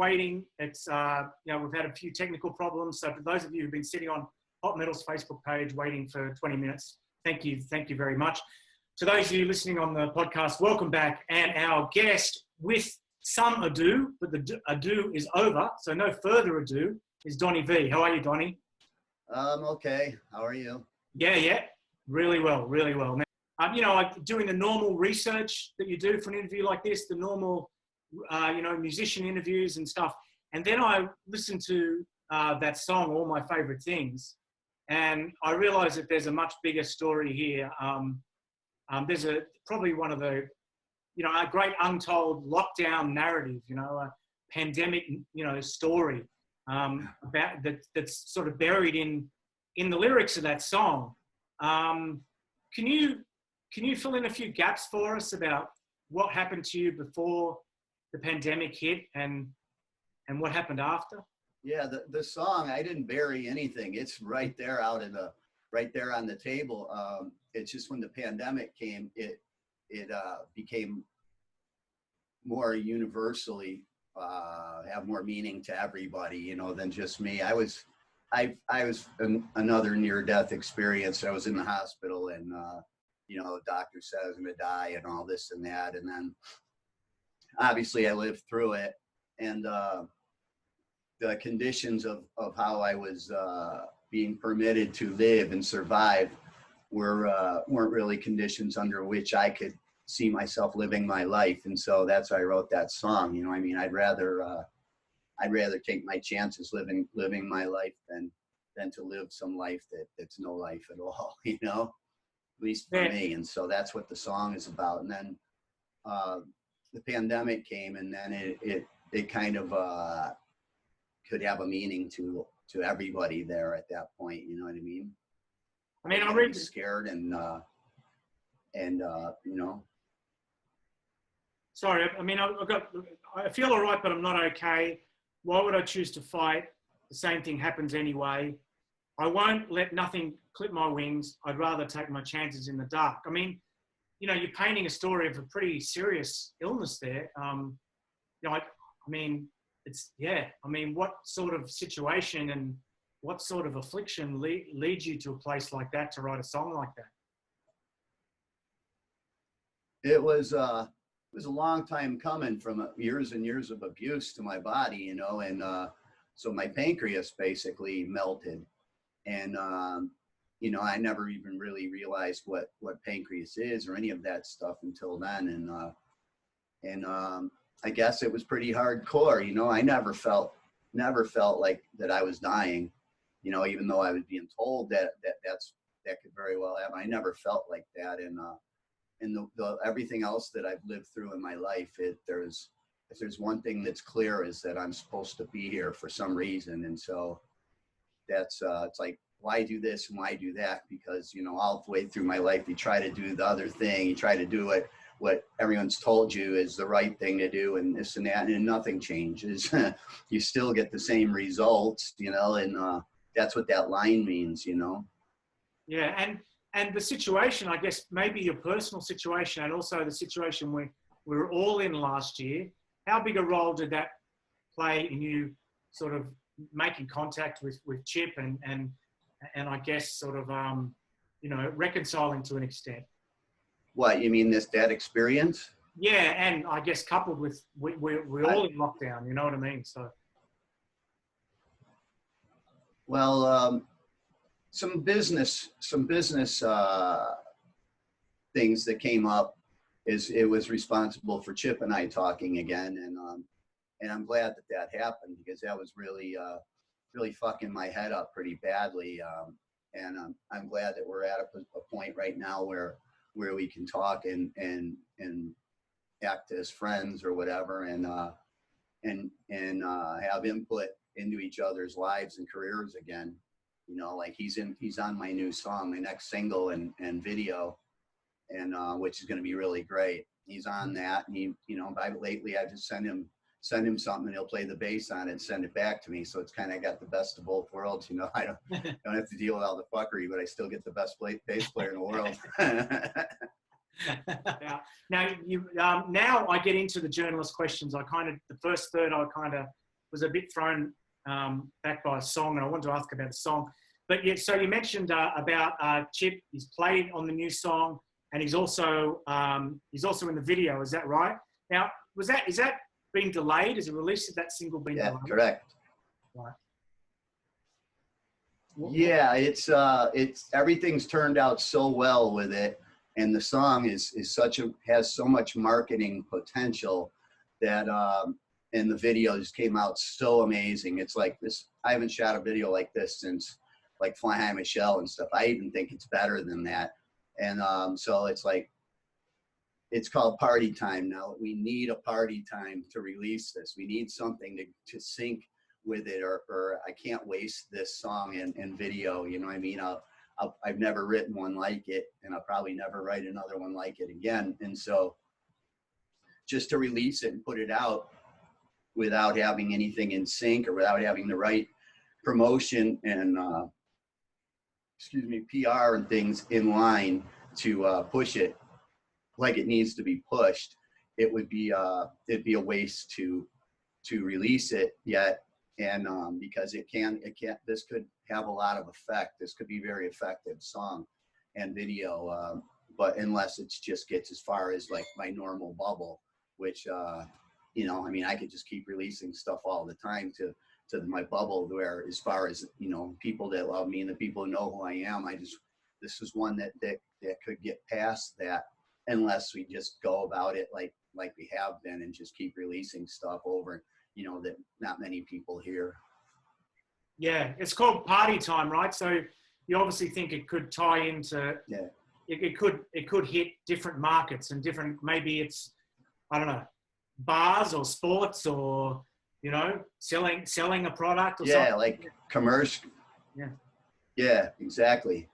waiting. It's, we've had a few technical problems. So for those of you who've been sitting on Hot Metal's Facebook page waiting for 20 minutes, thank you very much. To those of you listening on the podcast, welcome back. And our guest, with some ado, but the ado is over, so no further ado, is Donnie Vie. How are you, Donnie? Okay. How are you? Yeah. Really well. Now, doing the normal research that you do for an interview like this, the normal, musician interviews and stuff. And then I listened to that song, All My Favorite Things, and I realized that there's a much bigger story here. There's probably one of the, a great untold lockdown narrative, a pandemic, story about that's sort of buried in the lyrics of that song. Can you fill in a few gaps for us about what happened to you before the pandemic hit and what happened after? Yeah, the song, I didn't bury anything. It's right there right there on the table. It's just when the pandemic came, it became more universally have more meaning to everybody, than just me. I was another near-death experience. I was in the hospital, and the doctor said I was going to die and all this and that, and then obviously I lived through it, and the conditions of how I was being permitted to live and survive weren't really conditions under which I could see myself living my life. And so that's why I wrote that song. I'd rather take my chances living my life than to live some life that's no life at all, at least for me. And so that's what the song is about. And then the pandemic came, and then it kind of could have a meaning to everybody there at that point. You know what I mean? I read scared and Sorry, I feel all right, but I'm not okay. Why would I choose to fight? The same thing happens anyway. I won't let nothing clip my wings. I'd rather take my chances in the dark. You're painting a story of a pretty serious illness there. What sort of situation and what sort of affliction leads you to a place like that to write a song like that? It was a long time coming, from years and years of abuse to my body, and so my pancreas basically melted, and I never even really realized what pancreas is or any of that stuff until then, and I guess it was pretty hardcore. I never felt like that I was dying, even though I was being told that could very well happen. I never felt like that, and the everything else that I've lived through in my life, if there's one thing that's clear, is that I'm supposed to be here for some reason. And so that's it's like, why do this and why do that? Because all the way through my life, you try to do the other thing, you try to do what everyone's told you is the right thing to do, and this and that, and nothing changes. You still get the same results, and that's what that line means. Yeah, and the situation, I guess, maybe your personal situation and also the situation we were all in last year, how big a role did that play in you sort of making contact with Chip and I guess sort of, reconciling to an extent? What, you mean that experience? Yeah, and I guess coupled with, we're all in lockdown, you know what I mean? So. Well, some business things that came up it was responsible for Chip and I talking again, and I'm glad that happened, because that was really fucking my head up pretty badly, and I'm glad that we're at a point right now where we can talk and act as friends or whatever, and have input into each other's lives and careers again. Like he's on my new song, my next single and video, and which is going to be really great. He's on that, and he, lately I just send him something, and he'll play the bass on it and send it back to me. So it's kind of got the best of both worlds. I don't have to deal with all the fuckery, but I still get the best bass player in the world. Now I get into the journalist questions. The first third I kind of was a bit thrown back by a song, and I wanted to ask about the song. But yeah, so you mentioned about Chip. He's played on the new song, and he's also in the video. Is that right? Now, is that being delayed? Is the release of that single being delayed? Yeah, correct. Right. Yeah, it's everything's turned out so well with it, and the song has so much marketing potential that and the video just came out so amazing. It's like this. I haven't shot a video like this since like Fly High Michelle and stuff. I even think it's better than that. And so it's like, it's called Party Time now. We need a party time to release this. We need something to sync with it, or I can't waste this song and video. You know what I mean? I've never written one like it, and I'll probably never write another one like it again. And so just to release it and put it out without having anything in sync or without having the right promotion and PR and things in line to push it like it needs to be pushed, it'd be a waste to release it yet. And because this could have a lot of effect. This could be very effective song and video, but unless it just gets as far as like my normal bubble, which you know, I mean, I could just keep releasing stuff all the time to my bubble, where as far as, you know, people that love me and the people who know who I am, this is one that could get past that, unless we just go about it like we have been and just keep releasing stuff over, you know, that not many people hear. Yeah, it's called Party Time, right? So you obviously think it could tie into, yeah, it could hit different markets and different, maybe it's, I don't know, bars or sports or, you know, selling a product or something. Yeah, like commercial. Yeah. Yeah, exactly.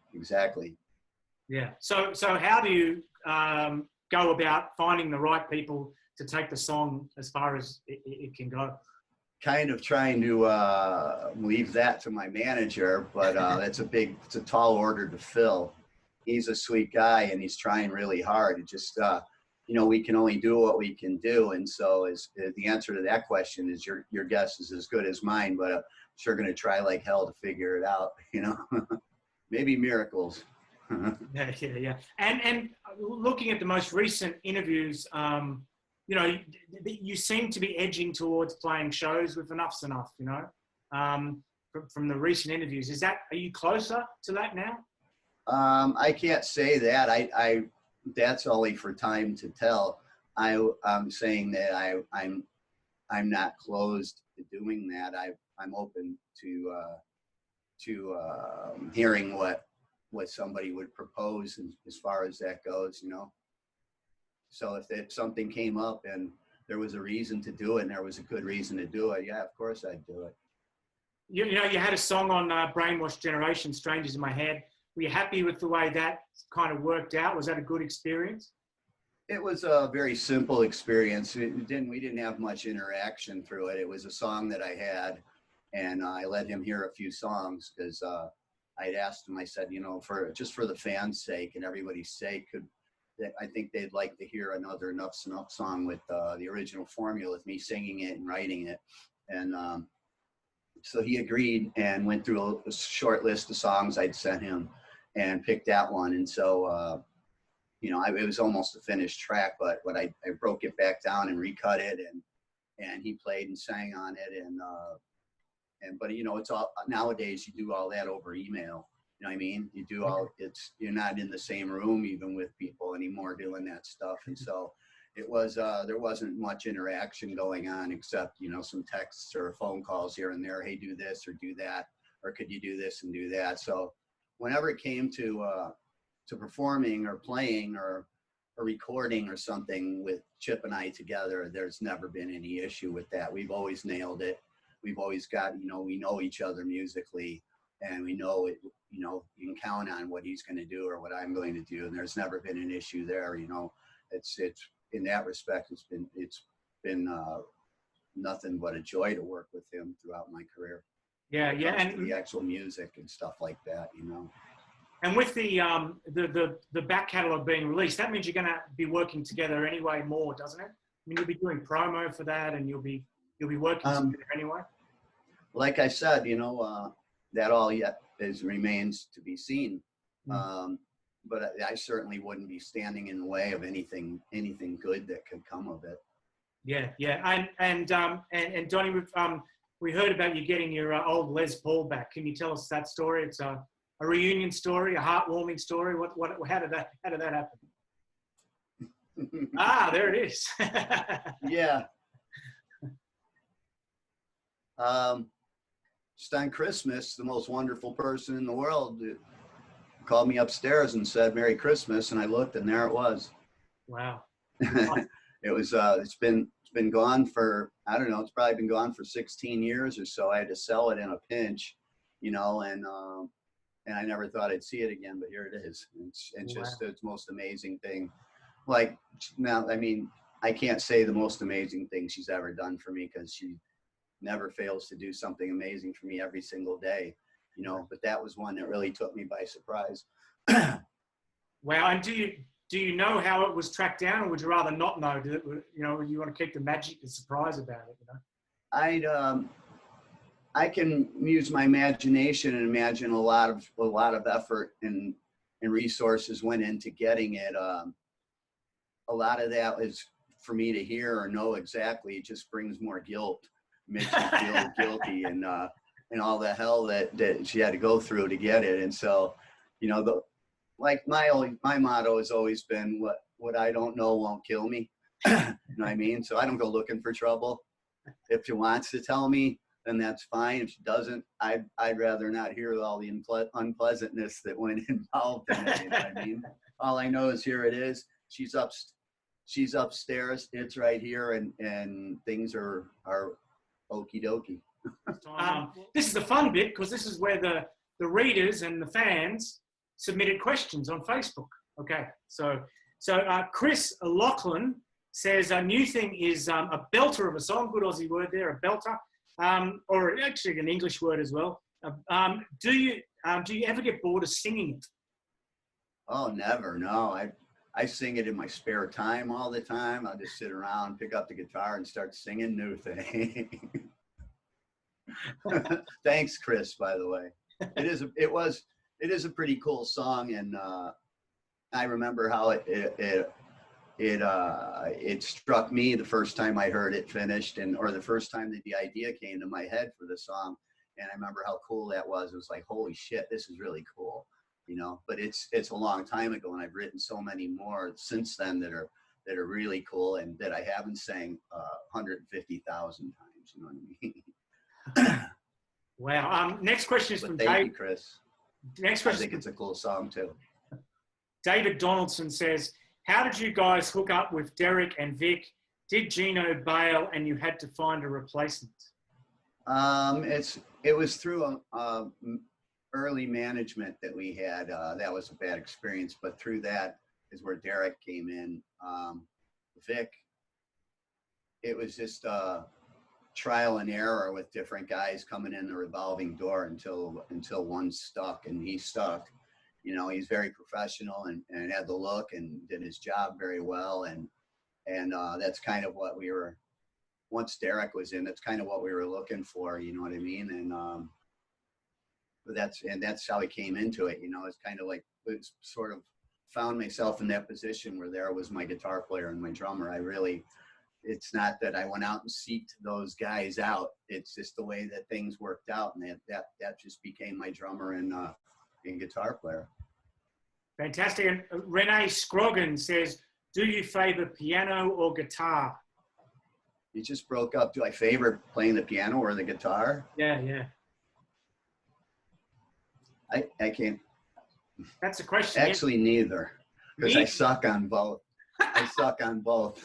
Yeah. So how do you go about finding the right people to take the song as far as it can go? Kind of trying to leave that to my manager, but it's a tall order to fill. He's a sweet guy and he's trying really hard. It just, you know, we can only do what we can do. And so the answer to that question is your guess is as good as mine, but I'm sure going to try like hell to figure it out, you know, maybe miracles. Yeah. And looking at the most recent interviews, you know, you seem to be edging towards playing shows with Enuff Z'nuff, you know, from the recent interviews. Are you closer to that now? I can't say that. I that's only for time to tell. I'm saying that I'm not closed to doing that. I'm open to hearing what somebody would propose as far as that goes, you know. So if something came up and there was a reason to do it and there was a good reason to do it, yeah, of course I'd do it. You know, you had a song on Brainwashed Generation, Strangers in My Head. Were you happy with the way that kind of worked out? Was that a good experience? It was a very simple experience. We didn't have much interaction through it. It was a song that I had, and I let him hear a few songs because I'd asked him, I said, you know, just for the fans' sake and everybody's sake, I think they'd like to hear another Enuff Z'nuff song with the original formula, with me singing it and writing it. And so he agreed and went through a short list of songs I'd sent him and picked that one. And so, you know, it was almost a finished track, but I broke it back down and recut it, and he played and sang on it. But you know, it's all nowadays you do all that over email. You know what I mean? You do you're not in the same room even with people anymore doing that stuff. And so it was, there wasn't much interaction going on except, you know, some texts or phone calls here and there. Hey, do this or do that, or could you do this and do that? So whenever it came to performing or playing or recording or something with Chip and I together, there's never been any issue with that. We've always nailed it. We've always got, you know, we know each other musically, and we know it, you know, you can count on what he's going to do or what I'm going to do. And there's never been an issue there. You know, it's in that respect, it's been nothing but a joy to work with him throughout my career. Yeah. And the actual music and stuff like that, you know. And with the back catalogue being released, that means you're going to be working together anyway more, doesn't it? I mean, you'll be doing promo for that, and you'll be you'll be working together anyway? Like I said, that all yet remains to be seen. But I certainly wouldn't be standing in the way of anything good that could come of it. Yeah. And Donnie, we heard about you getting your old Les Paul back. Can you tell us that story? It's a reunion story, a heartwarming story. How did that happen? There it is. Yeah. Just on Christmas, the most wonderful person in the world called me upstairs and said, "Merry Christmas." And I looked, and there it was. Wow. It was, it's been gone for, I don't know, it's probably been gone for 16 years or so. I had to sell it in a pinch, and I never thought I'd see it again, but here it is. It's just the most amazing thing. Like now, I mean, I can't say the most amazing thing she's ever done for me, because she never fails to do something amazing for me every single day, but that was one that really took me by surprise. Wow. And do you know how it was tracked down, or would you rather not know? You want to keep the magic, the surprise about it, I can use my imagination and imagine a lot of effort and resources went into getting it. A lot of that is for me to hear or know exactly. It just brings more guilt, makes me feel guilty, and all the hell that she had to go through to get it. And so, my motto has always been, what I don't know won't kill me. You know what I mean? So I don't go looking for trouble. If she wants to tell me, then that's fine. If she doesn't, I'd rather not hear all the unpleasantness that went involved in it. You know what I mean? All I know is here it is. She's upstairs. It's right here, and things are okie dokie. This is the fun bit, because this is where the readers and the fans submitted questions on Facebook. Okay, so Chris Lachlan says a new thing is a belter of a song. Good Aussie word there, a belter, or actually an English word as well. Do you ever get bored of singing it? Oh, never. No, I sing it in my spare time all the time. I'll just sit around, pick up the guitar, and start singing new things. Thanks, Chris, by the way. It is a pretty cool song, and I remember how it struck me the first time I heard it finished, or the first time that the idea came to my head for the song. And I remember how cool that was. It was like, holy shit, this is really cool, But it's a long time ago, and I've written so many more since then that are really cool, and that I haven't sang 150,000 times. You know what I mean? Wow. Next question is from Dave. Thank you, Chris. Next question. I think it's a cool song too. David Donaldson says, "How did you guys hook up with Derek and Vic? Did Gino bail and you had to find a replacement?" It was through early management that we had. That was a bad experience, but through that is where Derek came in. Vic, it was just trial and error with different guys coming in the revolving door until one stuck, and he stuck. He's very professional and had the look and did his job very well, and that's kind of what we were. Once Derek was in, that's kind of what we were looking for. You know what I mean? And that's how he came into it. It's kind of like, it's sort of found myself in that position where there was my guitar player and my drummer. It's not that I went out and seeked those guys out. It's just the way that things worked out, and that just became my drummer and guitar player. Fantastic. And Renee Scroggin says, "Do you favor piano or guitar?" You just broke up. Do I favor playing the piano or the guitar? Yeah. I can't. That's a question. Actually, neither, because I suck on both. I suck on both.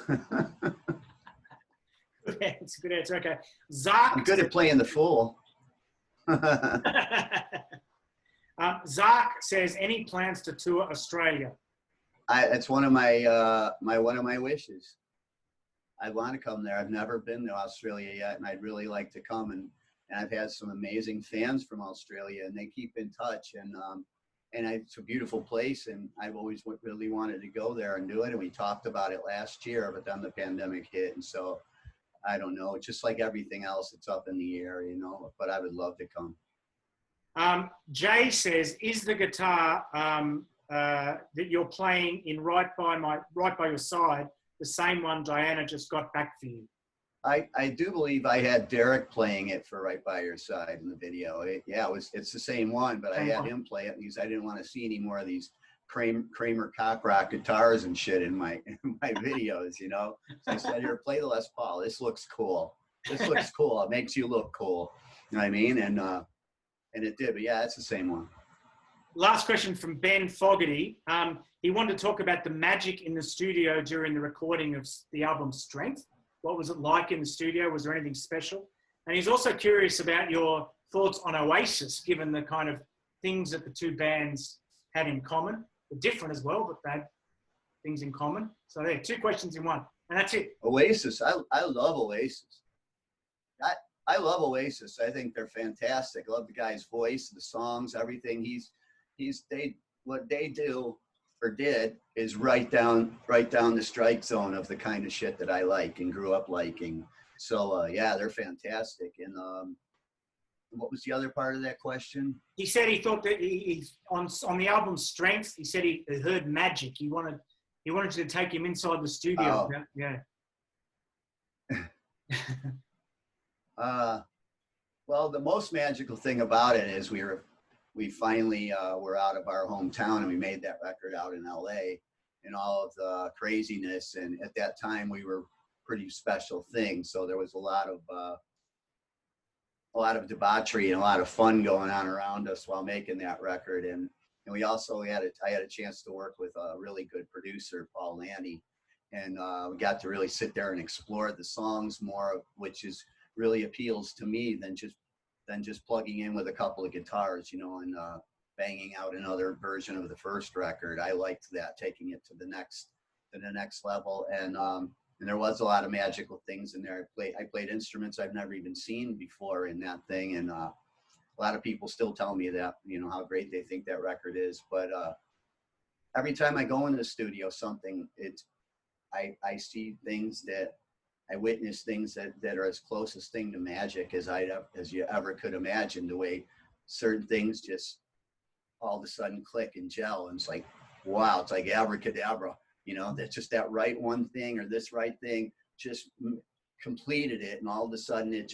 Yeah, it's a good answer. Okay. Zark. I'm good at playing the fool. Zark says, "Any plans to tour Australia?" That's one of my one of my wishes. I want to come there. I've never been to Australia yet, and I'd really like to come. And I've had some amazing fans from Australia, and they keep in touch. And it's a beautiful place, and I've always really wanted to go there and do it. And we talked about it last year, but then the pandemic hit, and so I don't know. Just like everything else, it's up in the air, you know, but I would love to come. Jay says, is the guitar that you're playing in Right by Your Side the same one Diana just got back for you? I do believe I had Derek playing it for Right by Your Side in the video. It's the same one, but I had him play it because I didn't want to see any more of these Kramer cock rock guitars and shit in my videos, you know. So I said, here, play the Les Paul. This looks cool. This looks cool. It makes you look cool. You know what I mean? And it did, but yeah, it's the same one. Last question from Ben Fogarty. He wanted to talk about the magic in the studio during the recording of the album Strength. What was it like in the studio? Was there anything special? And he's also curious about your thoughts on Oasis, given the kind of things that the two bands had in common. They're different as well, but they had things in common. So there, two questions in one. And that's it. Oasis. I love Oasis. I love Oasis. I think they're fantastic. I love the guy's voice, the songs, everything. What they do or did is right down the strike zone of the kind of shit that I like and grew up liking. So yeah, they're fantastic. And what was the other part of that question? He said he thought that he on the album Strength, he said he heard magic. He wanted you to take him inside the studio. Oh. Yeah. Well, the most magical thing about it is we finally were out of our hometown and we made that record out in LA and all of the craziness. And at that time we were pretty special things. So there was a lot of debauchery and a lot of fun going on around us while making that record. And we also I had a chance to work with a really good producer, Paul Lanny. And we got to really sit there and explore the songs more, which is really appeals to me than just plugging in with a couple of guitars, you know, and banging out another version of the first record. I liked that, taking it to the next level. And there was a lot of magical things in there. I played instruments I've never even seen before in that thing. And a lot of people still tell me that, you know, how great they think that record is. But every time I go into the studio, I see things that I witness things that are as closest thing to magic as you ever could imagine. The way certain things just all of a sudden click and gel, and it's like, wow, it's like abracadabra. You know, that's just that right one thing or this right thing just completed it, and all of a sudden it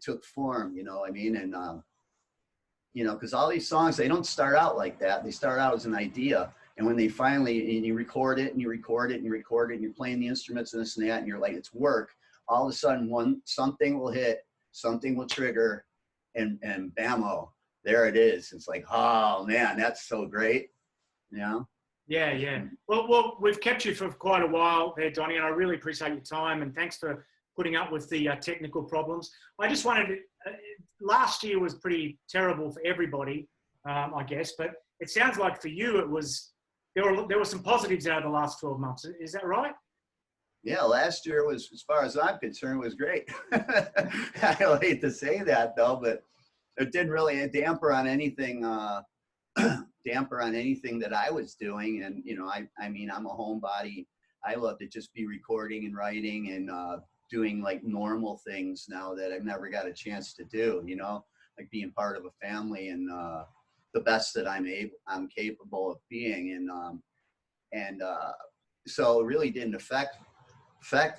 took form. You know what I mean? And you know, because all these songs, they don't start out like that. They start out as an idea. And when they finally, and you record it and you record it and you record it and you're playing the instruments and this and that, and you're like, it's work. All of a sudden, something will hit, something will trigger, and bammo, there it is. It's like, oh man, that's so great. You know? Yeah. Well, we've kept you for quite a while there, Donnie, and I really appreciate your time, and thanks for putting up with the technical problems. I just wanted to, last year was pretty terrible for everybody, I guess, but it sounds like for you, there were some positives out of the last 12 months. Is that right? Yeah, last year was, as far as I'm concerned, was great. I hate to say that though, but it didn't really damper on anything that I was doing. And, you know, I mean, I'm a homebody. I love to just be recording and writing and doing like normal things now that I've never got a chance to do, you know, like being part of a family and the best that I'm capable of being. And so it really didn't affect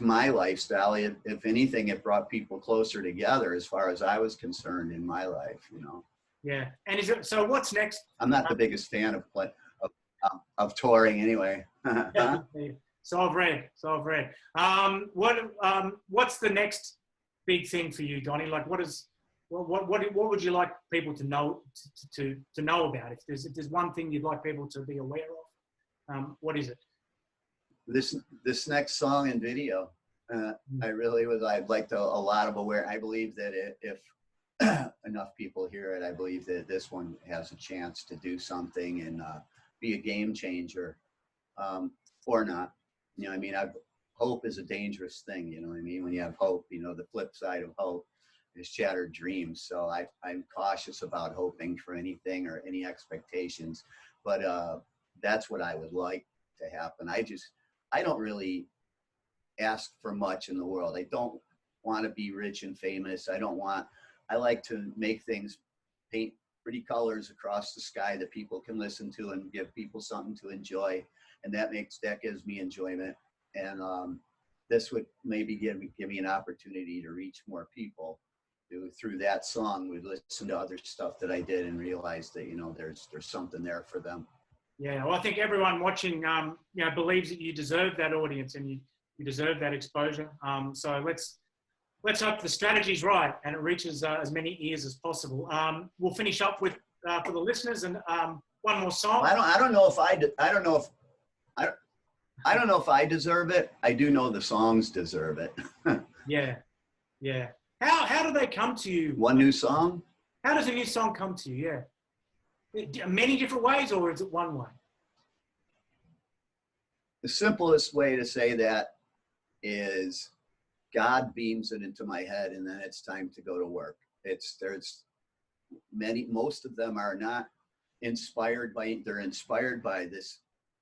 my lifestyle. If anything, it brought people closer together as far as I was concerned in my life, you know. Yeah. And so what's next? I'm not the biggest fan of touring anyway. So I've read. What's the next big thing for you, Donnie? Like, what would you like people to know know about? If there's one thing you'd like people to be aware of, what is it? This next song and video, I'd like a lot of aware. I believe that if enough people hear it, I believe that this one has a chance to do something and be a game changer, or not. You know, I mean, hope is a dangerous thing. You know what I mean? When you have hope, you know, the flip side of hope is shattered dreams. So I'm cautious about hoping for anything or any expectations, but that's what I would like to happen. I don't really ask for much in the world. I don't want to be rich and famous. I like to make things, paint pretty colors across the sky that people can listen to and give people something to enjoy. And that gives me enjoyment. And this would maybe give me an opportunity to reach more people through that song. We listen to other stuff that I did and realize that, you know, there's something there for them. Yeah, well, I think everyone watching, you know, believes that you deserve that audience and you deserve that exposure. So let's hope the strategy's right and it reaches as many ears as possible. We'll finish up with for the listeners and one more song. I don't know if I deserve it. I do know the songs deserve it. Yeah. How do they come to you? One new song? How does a new song come to you? Yeah. Many different ways, or is it one way? The simplest way to say that is God beams it into my head, and then it's time to go to work. Most of them are not inspired by, they're inspired by this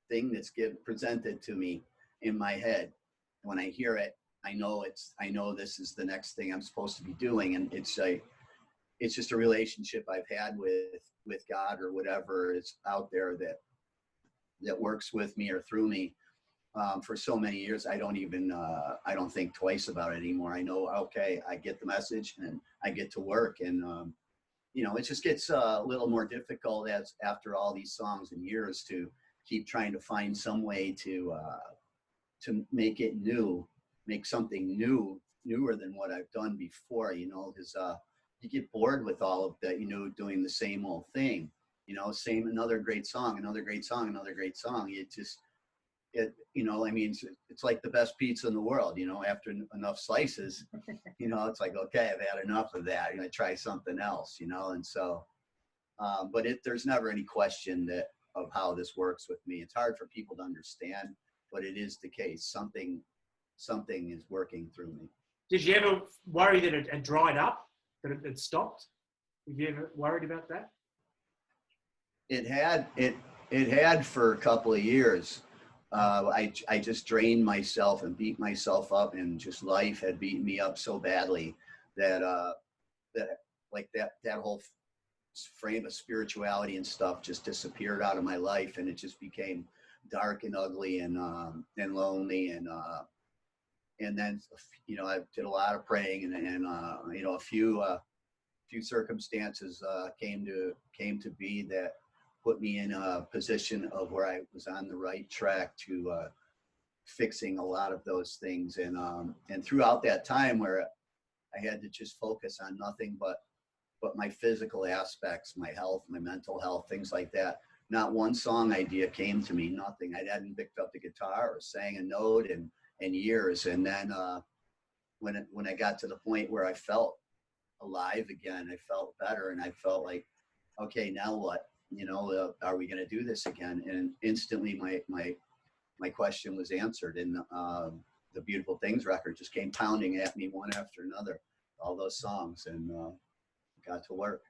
thing that's presented to me in my head. When I hear it, I know this is the next thing I'm supposed to be doing. And it's just a relationship I've had with God or whatever is out there that works with me or through me for so many years. I don't think twice about it anymore. I know, okay, I get the message and I get to work. And, you know, it just gets a little more difficult after all these songs and years to keep trying to find some way to make it new, make something newer than what I've done before, you know, because you get bored with all of that, you know, doing the same old thing, you know, another great song, another great song, another great song. You know, I mean, it's like the best pizza in the world, you know, after enough slices, you know, it's like, okay, I've had enough of that. I'm going to try something else, you know? And so, but there's never any question of how this works with me. It's hard for people to understand, but it is the case. Something is working through me. Did you ever worry that it had dried up, that it had stopped? Have you ever worried about that? It had for a couple of years. I just drained myself and beat myself up, and just life had beaten me up so badly that that whole frame of spirituality and stuff just disappeared out of my life, and it just became dark and ugly and lonely, and then, you know, I did a lot of praying, and you know, a few circumstances came to be that put me in a position of where I was on the right track to fixing a lot of those things. And throughout that time where I had to just focus on nothing but my physical aspects, my health, my mental health, things like that, not one song idea came to me, nothing. I hadn't picked up the guitar or sang a note in years. And then when I got to the point where I felt alive again, I felt better, and I felt like, okay, now what? You know, are we going to do this again? And instantly my question was answered, and the Beautiful Things record just came pounding at me one after another, all those songs, and got to work.